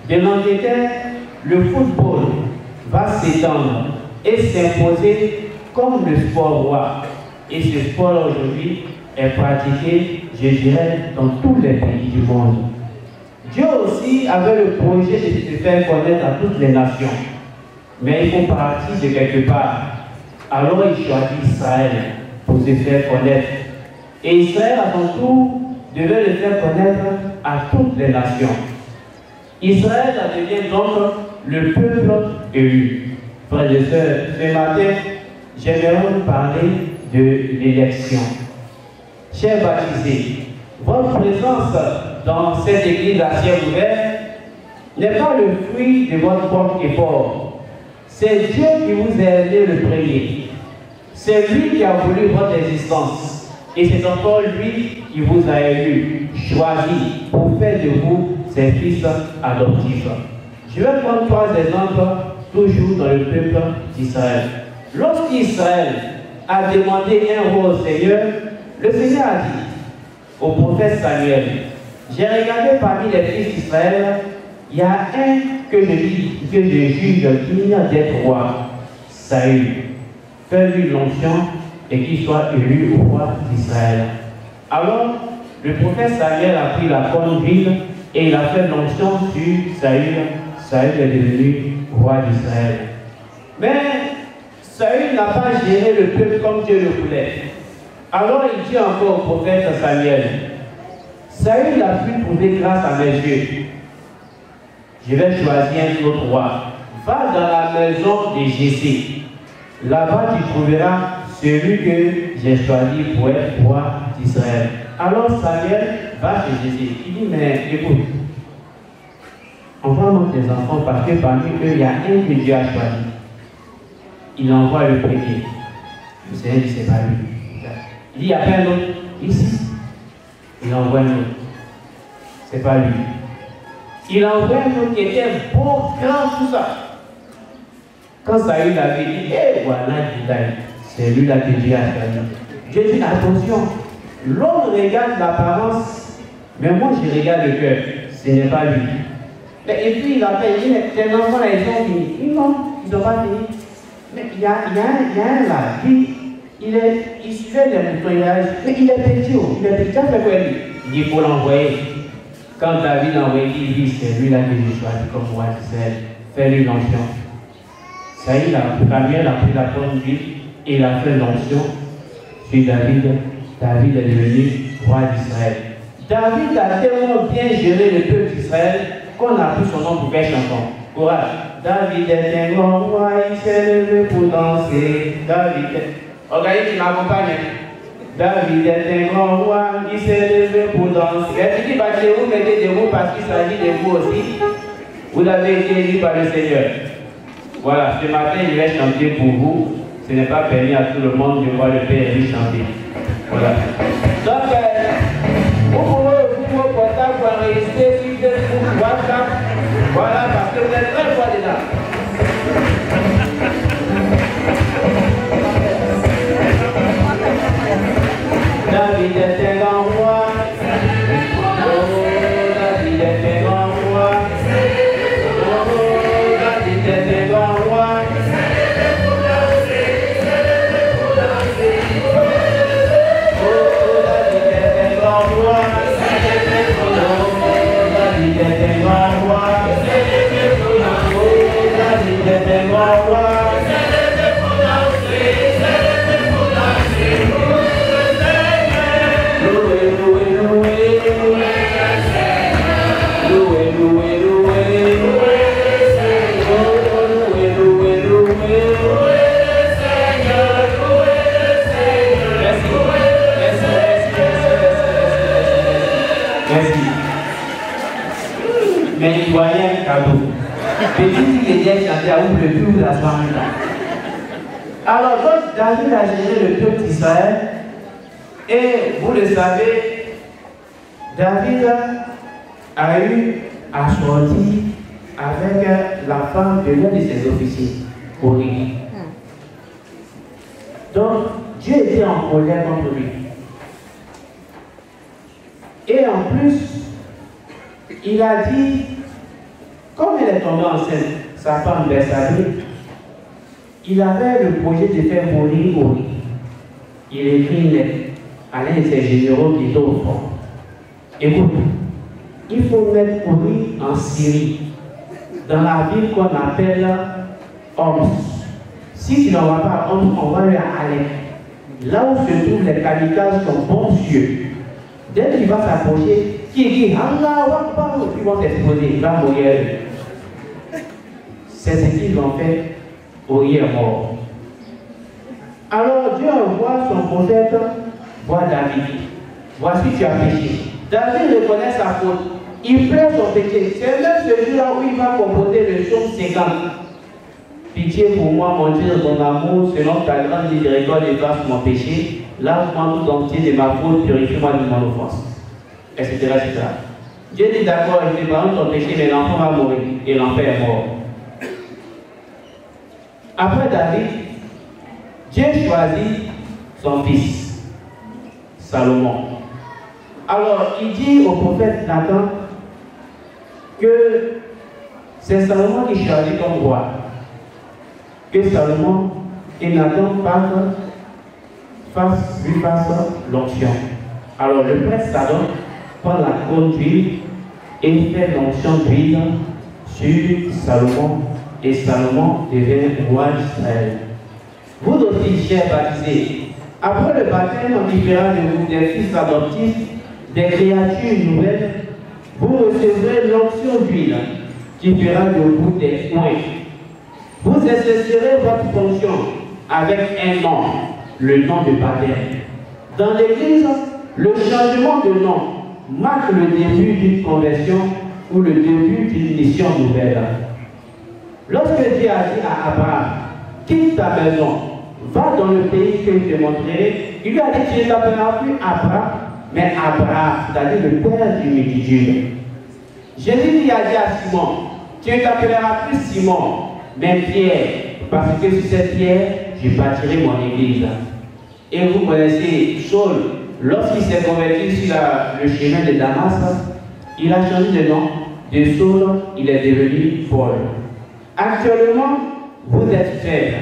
de l'Angleterre, le football va s'étendre et s'imposer comme le sport roi. Et ce sport aujourd'hui est pratiqué, je dirais, dans tous les pays du monde. Dieu aussi avait le projet de se faire connaître à toutes les nations. Mais il faut partir de quelque part. Alors il choisit Israël pour se faire connaître. Et Israël, à son tour, devait le faire connaître à toutes les nations. Israël devient donc le peuple élu. Frères et sœurs, ce matin, j'aimerais vous parler de l'élection. Chers baptisés, votre présence dans cette église à ciel ouvert n'est pas le fruit de votre propre effort. C'est Dieu qui vous a aidé le premier. C'est lui qui a voulu votre existence. Et c'est encore lui qui vous a élu, choisi pour faire de vous ses fils adoptifs. Je vais prendre 3 exemples, toujours dans le peuple d'Israël. Lorsqu'Israël a demandé un roi au Seigneur, le Seigneur a dit au prophète Samuel, j'ai regardé parmi les fils d'Israël, il y a un que je juge digne d'être roi, Saül. Fais-lui l'onction et qu'il soit élu au roi d'Israël. Alors, le prophète Samuel a pris la bonne ville et il a fait l'onction sur Saül. Saül est devenu roi d'Israël. Mais Saül n'a pas géré le peuple comme Dieu le voulait. Alors il dit encore au prophète Samuel, Saül a pu trouver grâce à mes yeux. Je vais choisir un autre roi. Va dans la maison de Jessé. Là-bas tu trouveras celui que j'ai choisi pour être roi d'Israël. Alors Samuel va chez Jessé. Il dit, mais écoute, envoie-moi tes enfants parce que parmi eux, il y a un que Dieu a choisi. Il envoie le premier. Le Seigneur dit, c'est pas lui. Il dit, il n'y a pas un autre ici. Il envoie un autre. C'est pas lui. Il envoie un autre qui était beau, grand, tout ça. Quand Saül avait dit, eh voilà, c'est lui là que Dieu a choisi. Dieu dit, attention, l'homme regarde l'apparence, mais moi je regarde le cœur. Ce n'est pas lui. Et puis il appelle, il dit, mais tes enfants là, ils ont fini. Non, ils n'ont pas fini. Mais il y a un là, il suivait les moutons, mais il est petit, il est petit, ça fait quoi lui? Il dit, il faut l'envoyer. Quand David a envoyé, il dit, c'est lui là que j'ai choisi comme roi d'Israël. Fais-lui l'onction. Saül Samuel a pris la bonne ville et il a fait l'onction sur David. David est devenu roi d'Israël. David a tellement bien géré le peuple d'Israël qu'on a pris son nom pour faire chanson. Courage. David est un grand roi, il s'est levé pour danser. David est... Regardez qui m'accompagne. David est un grand roi, il s'est levé pour danser. Et puis, battez-vous, mettez des mots parce qu'il s'agit de vous aussi. Vous avez été élu par le Seigneur. Voilà, ce matin, je vais chanter pour vous. Ce n'est pas permis à tout le monde de voir le Père lui chanter. Voilà. Donc, vous pouvez vous portable pour enregistrer sur Facebook, WhatsApp. Voilà, parce que vous êtes très fort dedans. David est un grand roi. Oh, David est un grand roi. Oh, David est un grand roi. Oh, David est un grand roi. Oh, David est un grand roi. Oh, David est un grand roi. Mais il voyait un cadeau. Petit qui était chanté à vous ne plus vous asseoir là. Alors, donc, David a géré le peuple d'Israël. Et vous le savez, David a eu à sortir avec la femme de l'un de ses officiers, Uri. Donc, Dieu était en colère contre lui. Et en plus, il a dit Comme elle est tombée enceinte, sa femme Bessabé, il avait le projet de faire mourir Ori. Il écrit une lettre à l'un de ses généraux qui est au front. Écoute, il faut mettre Ori en Syrie, dans la ville qu'on appelle Homs. Si tu n'en vas pas à Homs, on va aller à Alep. Là où se trouvent les kamikazes sont bons yeux. Dès qu'il va s'approcher, qui dit Allah Akbar, ils vont s'exposer, il va mourir. C'est ce qu'ils ont fait. Ori est mort. Alors Dieu envoie son prophète voir David. Voici, tu as péché. David reconnaît sa faute. Il pleure son péché. C'est même ce jour-là où il va composer le psaume 50. Pitié pour moi, mon Dieu, de ton amour, selon ta grande miséricorde, efface mon péché. Lave-moi tout entier de ma faute, purifie-moi de mon offense. Etc. etc. Dieu dit d'accord, je vais pardonner ton péché, mais l'enfant va mourir. Et l'enfant est mort. Après David, Dieu choisit son fils, Salomon. Alors, il dit au prophète Nathan que c'est Salomon qui choisit comme roi. Que Salomon et Nathan lui fassent l'onction. Alors, le prêtre Salomon prend la couronne d'huile et fait l'onction d'huile sur Salomon. Et Salomon devient roi d'Israël. Vous aussi, chers baptisés, après le baptême, on différent de vous des fils adoptifs, des créatures nouvelles, vous recevrez l'onction d'huile qui fera de vous des soins. Vous exercerez votre fonction avec un nom, le nom de baptême. Dans l'Église, le changement de nom marque le début d'une conversion ou le début d'une mission nouvelle. Lorsque Dieu a dit à Abraham, quitte ta maison, va dans le pays que je te montrerai, il lui a dit, tu ne t'appelleras plus Abraham, mais Abraham, c'est-à-dire le père du multitude. Jésus lui a dit à Simon, tu ne t'appelleras plus Simon, mais Pierre, parce que sur cette pierre, je bâtirai mon église. Et vous connaissez Saul, lorsqu'il s'est converti sur le chemin de Damas, il a changé de nom. De Saul, il est devenu Paul. Actuellement, vous êtes faibles.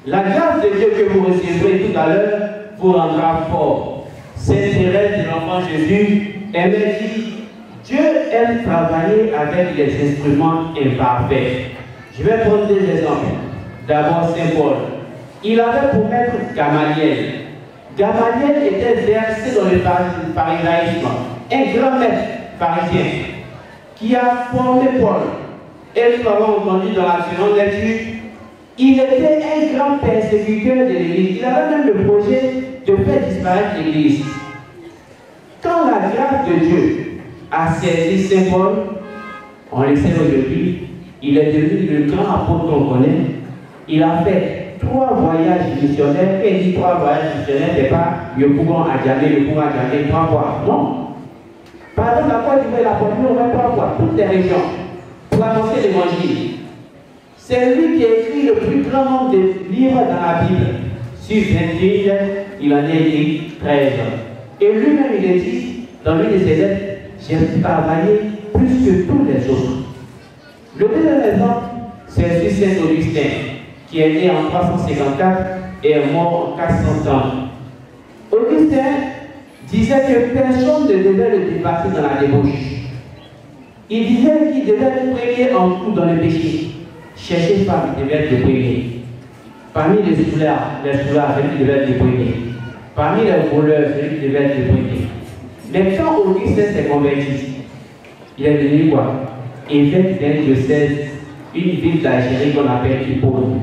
La grâce de Dieu que vous recevrez tout à l'heure vous rendra fort. Sainte Thérèse de l'Enfant Jésus, elle m'a dit, Dieu aime travailler avec les instruments imparfaits. Je vais prendre deux exemples. D'abord, Saint Paul. Il avait pour maître Gamaliel. Gamaliel était versé dans le pharisaïsme. Un grand maître pharisien qui a formé Paul. Et nous l'avons entendu dans la seconde lecture. Il était un grand persécuteur de l'Église. Il avait même le projet de faire disparaître l'Église. Quand la grâce de Dieu a saisi Saint Paul, on le sait aujourd'hui, il est devenu le grand apôtre qu'on connaît. Il a fait 3 voyages missionnaires. Et il dit 3 voyages missionnaires, c'est pas le courant à Djamé, le courant à Djamé, 3 fois. Non. Par exemple, la Côte d'Ivoire, la portée au moins 3 fois, toutes les régions, pour annoncer l'évangile. C'est lui qui a écrit le plus grand nombre de livres dans la Bible. Sur 28, il en a écrit 13. Et lui-même, il a dit, dans l'une de ses lettres, j'ai travaillé plus que tous les autres. Le deuxième exemple, c'est sur Saint Augustin, qui est né en 354 et est mort en 430. Augustin disait que personne ne devait le dépasser dans la débauche. Il disait qu'il devait être premier en tout dans le péché. Chercher femme, il devait être le premier. Parmi les soulards, celui qui devait être le premier. Parmi les voleurs, celui qui devait être le premier. Mais quand Augustin s'est converti, il est devenu quoi? Évêque d'un diocèse, une ville d'Algérie qu'on appelle Hippone.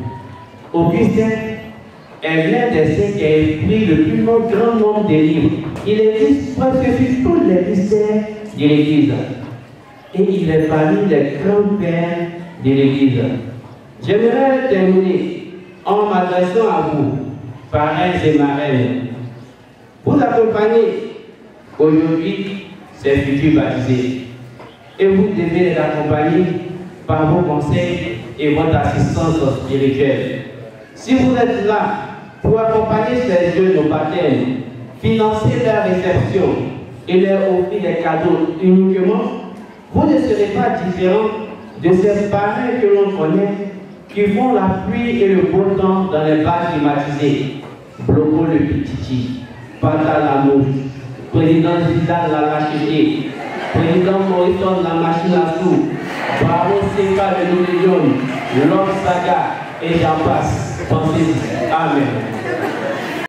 Augustin est l'un des saints qui a écrit le plus grand nombre de livres. Il existe presque sur tous les mystères de l'Église. Et il est parmi les grands pères de l'Église. J'aimerais terminer en m'adressant à vous, parrains et marraines. Vous accompagnez aujourd'hui ces futurs baptisés. Et vous devez les accompagner par vos conseils et votre assistance spirituelle. Si vous êtes là pour accompagner ces jeunes au baptême, financer leur réception et leur offrir des cadeaux uniquement, vous ne serez pas différent de ces parrains que l'on connaît, qui font la pluie et le beau temps dans les bars climatisés. Bloco le Pititi, Pata la Mouche, président Zidane la Lâcheté, président Morrison la machine à sous, Bravo Seka le Nouveau, l'homme Saga et j'en passe. Pensez-y. Amen.